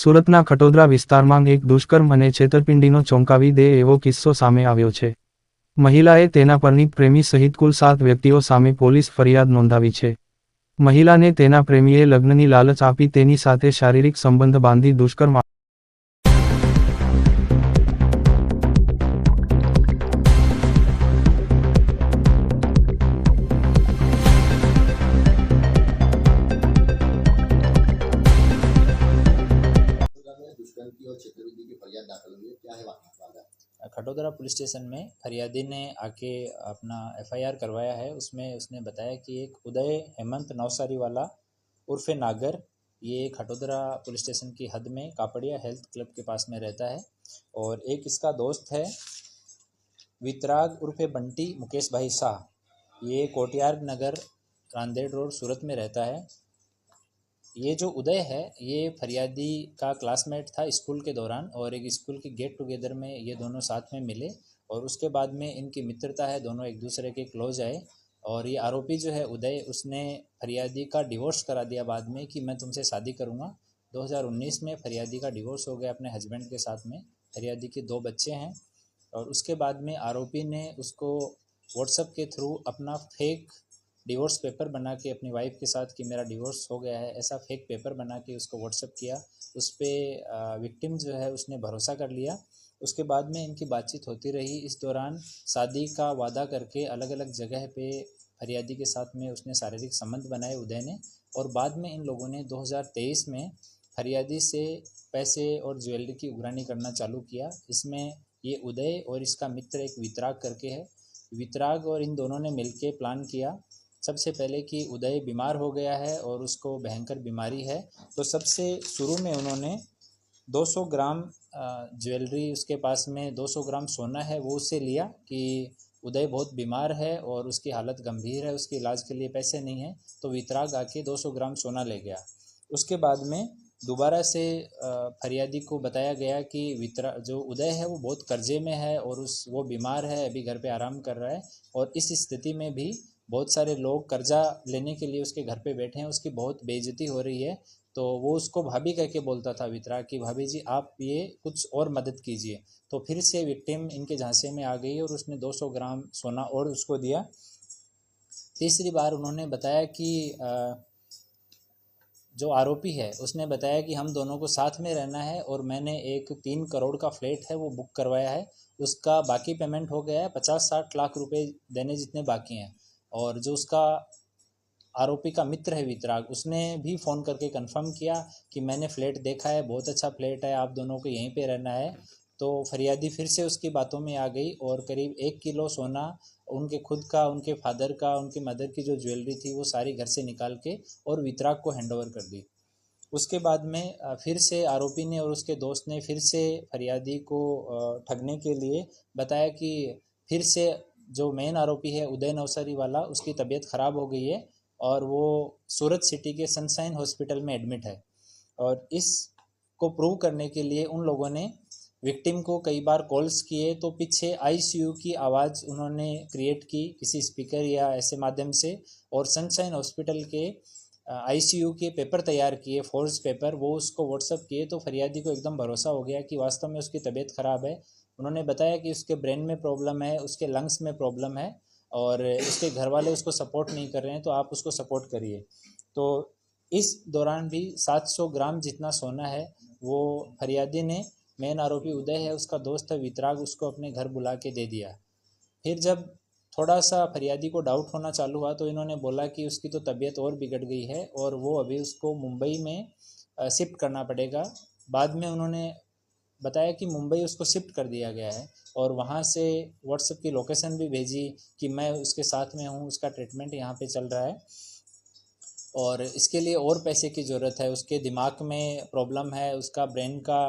સુરતના ખટોદરા વિસ્તારમાં એક દુષ્કર્મ અને છેતરપિંડીનો ચોંકાવી દે એવો કિસ્સો સામે આવ્યો છે. મહિલાએ તેના પરણિત પ્રેમી સહિત કુલ 7 વ્યક્તિઓ સામે પોલીસ ફરિયાદ નોંધાવી છે. મહિલાને તેના પ્રેમીએ લગ્નની લાલચ આપી તેની સાથે શારીરિક સંબંધ બાંધી દુષ્કર્મ दुष्कर्म की और छेतरपिंडी की फरियाद दाखिल हुई है, क्या है वाकया? खटोदरा पुलिस स्टेशन में फरियादी ने आके अपना एफआईआर करवाया है। उसमें उसने बताया कि एक उदय हेमंत नवसारी वाला उर्फे नागर, ये खटोदरा पुलिस स्टेशन की हद में कापड़िया हेल्थ क्लब के पास में रहता है। और एक इसका दोस्त है वितराग उर्फे बंटी मुकेश भाई शाह, ये कोटियार नगर रांदेड़ रोड सूरत में रहता है। ये जो उदय है ये फरियादी का क्लासमेट था स्कूल के दौरान, और एक स्कूल के गेट टुगेदर में ये दोनों साथ में मिले और उसके बाद में इनकी मित्रता है, दोनों एक दूसरे के क्लोज आए। और ये आरोपी जो है उदय, उसने फरियादी का डिवोर्स करा दिया बाद में कि मैं तुमसे शादी करूँगा। 2019 में फरियादी का डिवोर्स हो गया अपने हस्बैंड के साथ में। फरियादी के 2 बच्चे हैं। और उसके बाद में आरोपी ने उसको व्हाट्सएप के थ्रू अपना फेक डिवोर्स पेपर बना के अपनी वाइफ के साथ कि मेरा डिवोर्स हो गया है, ऐसा फेक पेपर बना के उसको व्हाट्सएप किया। उस पर विक्टिम जो है उसने भरोसा कर लिया। उसके बाद में इनकी बातचीत होती रही। इस दौरान शादी का वादा करके अलग अलग जगह पे फरियादी के साथ में उसने शारीरिक संबंध बनाए उदय ने। और बाद में इन लोगों ने 2023 में फरियादी से पैसे और ज्वेलरी की उगरानी करना चालू किया। इसमें ये उदय और इसका मित्र एक वितराग करके है, वितराग और इन दोनों ने मिलके प्लान किया। सबसे पहले कि उदय बीमार हो गया है और उसको भयंकर बीमारी है, तो सबसे शुरू में उन्होंने 200 ग्राम ज्वेलरी, उसके पास में 200 ग्राम सोना है, वो उससे लिया कि उदय बहुत बीमार है और उसकी हालत गंभीर है, उसके इलाज के लिए पैसे नहीं है। तो वितराग आके 200 ग्राम सोना ले गया। उसके बाद में दोबारा से फरियादी को बताया गया कि जो उदय है वो बहुत कर्जे में है और वो बीमार है, अभी घर पे आराम कर रहा है। और इस स्थिति में भी बहुत सारे लोग कर्जा लेने के लिए उसके घर पे बैठे हैं, उसकी बहुत बेइज्जती हो रही है। तो वो उसको भाभी कह के बोलता था वितराग कि भाभी जी आप ये कुछ और मदद कीजिए। तो फिर से विक्टिम इनके झांसे में आ गई और उसने 200 ग्राम सोना और उसको दिया। तीसरी बार उन्होंने बताया कि जो आरोपी है उसने बताया कि हम दोनों को साथ में रहना है और मैंने एक 3 करोड़ का फ्लैट है वो बुक करवाया है, उसका बाकी पेमेंट हो गया है, 50-60 लाख रुपए देने जितने बाकी हैं। और जो उसका आरोपी का मित्र है वितराग, उसने भी फ़ोन करके कंफर्म किया कि मैंने फ़्लैट देखा है, बहुत अच्छा फ्लैट है, आप दोनों को यहीं पे रहना है। तो फरियादी फिर से उसकी बातों में आ गई और करीब 1 किलो सोना, उनके खुद का, उनके फादर का, उनके मदर की जो ज्वेलरी थी वो सारी घर से निकाल के और वितराग को हैंड ओवर कर दी। उसके बाद में फिर से आरोपी ने और उसके दोस्त ने फिर से फरियादी को ठगने के लिए बताया कि फिर से जो मेन आरोपी है उदय नवसारी वाला, उसकी तबीयत ख़राब हो गई है और वो सूरत सिटी के सनशाइन हॉस्पिटल में एडमिट है। और इसको प्रूव करने के लिए उन लोगों ने विक्टिम को कई बार कॉल्स किए, तो पीछे आईसीयू की आवाज़ उन्होंने क्रिएट की किसी स्पीकर या ऐसे माध्यम से, और सनशाइन हॉस्पिटल के आईसीयू के पेपर तैयार किए, फोर्स पेपर, वो उसको व्हाट्सअप किए। तो फरियादी को एकदम भरोसा हो गया कि वास्तव में उसकी तबीयत ख़राब है। उन्होंने बताया कि उसके ब्रेन में प्रॉब्लम है, उसके लंग्स में प्रॉब्लम है और उसके घर वाले उसको सपोर्ट नहीं कर रहे हैं, तो आप उसको सपोर्ट करिए। तो इस दौरान भी 700 ग्राम जितना सोना है वो फरियादी ने, मेन आरोपी उदय है, उसका दोस्त है वितराग, उसको अपने घर बुला के दे दिया। फिर जब थोड़ा सा फरियादी को डाउट होना चालू हुआ तो इन्होंने बोला कि उसकी तो तबीयत और बिगड़ गई है और वो अभी उसको मुंबई में शिफ्ट करना पड़ेगा। बाद में उन्होंने बताया कि मुंबई उसको शिफ्ट कर दिया गया है और वहाँ से व्हाट्सएप की लोकेशन भी भेजी कि मैं उसके साथ में हूँ, उसका ट्रीटमेंट यहाँ पे चल रहा है और इसके लिए और पैसे की ज़रूरत है, उसके दिमाग में प्रॉब्लम है, उसका ब्रेन का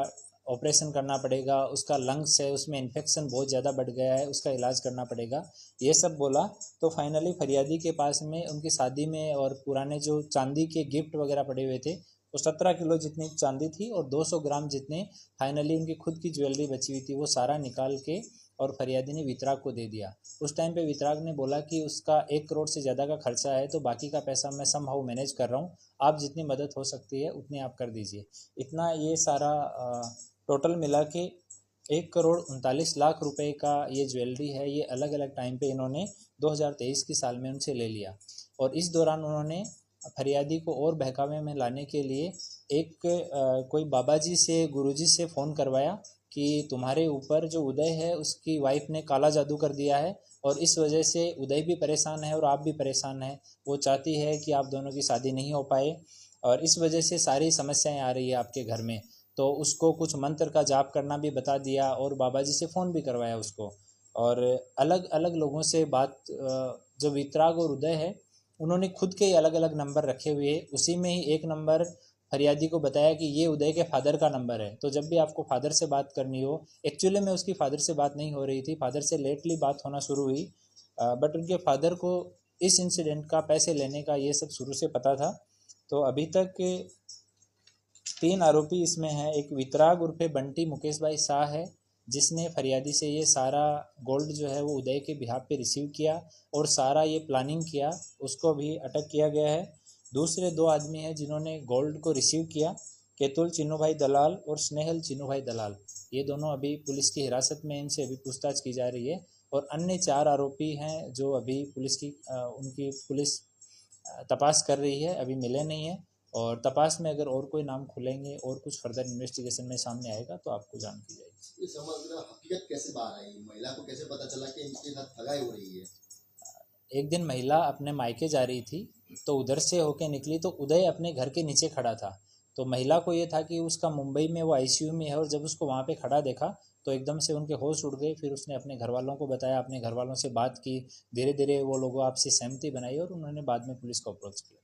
ऑपरेशन करना पड़ेगा, उसका लंग्स है उसमें इन्फेक्शन बहुत ज़्यादा बढ़ गया है, उसका इलाज करना पड़ेगा, ये सब बोला। तो फाइनली फरियादी के पास में उनकी शादी में और पुराने जो चांदी के गिफ्ट वगैरह पड़े हुए थे, तो 17 किलो जितनी चांदी थी और 200 ग्राम जितने फाइनली उनकी खुद की ज्वेलरी बची हुई थी, वो सारा निकाल के और फरियादी ने वितराग को दे दिया। उस टाइम पे वितराग ने बोला कि उसका 1 करोड़ से ज़्यादा का खर्चा है, तो बाकी का पैसा मैं समहाउ मैनेज कर रहा हूँ, आप जितनी मदद हो सकती है उतनी आप कर दीजिए। इतना ये सारा टोटल मिला के 1 करोड़ 39 लाख रुपए का ये ज्वेलरी है, ये अलग अलग टाइम पे इन्होंने 2023 की साल में उनसे ले लिया। और इस दौरान उन्होंने फरियादी को और बहकावे में लाने के लिए एक कोई बाबा जी से, गुरुजी से फ़ोन करवाया कि तुम्हारे ऊपर जो उदय है उसकी वाइफ ने काला जादू कर दिया है और इस वजह से उदय भी परेशान है और आप भी परेशान हैं। वो चाहती है कि आप दोनों की शादी नहीं हो पाए और इस वजह से सारी समस्याएं आ रही है आपके घर में। तो उसको कुछ मंत्र का जाप करना भी बता दिया और बाबा जी से फ़ोन भी करवाया उसको। और अलग अलग लोगों से बात, जो वितराग और उदय है उन्होंने खुद के ही अलग अलग नंबर रखे हुए, उसी में ही एक नंबर फरियादी को बताया कि ये उदय के फादर का नंबर है। तो जब भी आपको फादर से बात करनी हो, एक्चुअली में उसकी फादर से बात नहीं हो रही थी, फादर से लेटली बात होना शुरू हुई, बट उनके फादर को इस इंसिडेंट का, पैसे लेने का, ये सब शुरू से पता था। तो अभी तक 3 आरोपी इसमें हैं। एक वितराग उर्फे बंटी मुकेश भाई शाह है, जिसने फरियादी से ये सारा गोल्ड जो है वो उदय के बिहाफ पे रिसीव किया और सारा ये प्लानिंग किया, उसको भी अटक किया गया है। दूसरे 2 आदमी हैं जिन्होंने गोल्ड को रिसीव किया, केतुल चिन्नू भाई दलाल और स्नेहल चिन्नू भाई दलाल। ये दोनों अभी पुलिस की हिरासत में, इनसे अभी पूछताछ की जा रही है। और अन्य 4 आरोपी हैं जो अभी उनकी पुलिस तपास कर रही है, अभी मिले नहीं है। और तपास में अगर और कोई नाम खुलेंगे और कुछ फर्दर इन्वेस्टिगेशन में सामने आएगा तो आपको जान की जाएगी। ये समग्र हकीकत कैसे बाहर आई? महिला को कैसे पता चला कि इनके साथ ठगाई हो रही है? एक दिन महिला अपने मायके जा रही थी, तो उधर से होके निकली तो उदय अपने घर के नीचे खड़ा था। तो महिला को ये था कि उसका मुंबई में वो आईसीयू में है, और जब उसको वहाँ पे खड़ा देखा तो एकदम से उनके होश उड़ गए। फिर उसने अपने घर वालों को बताया, अपने घर वालों से बात की, धीरे धीरे वो लोगों आपसी सहमति बनाई और उन्होंने बाद में पुलिस को अप्रोच किया।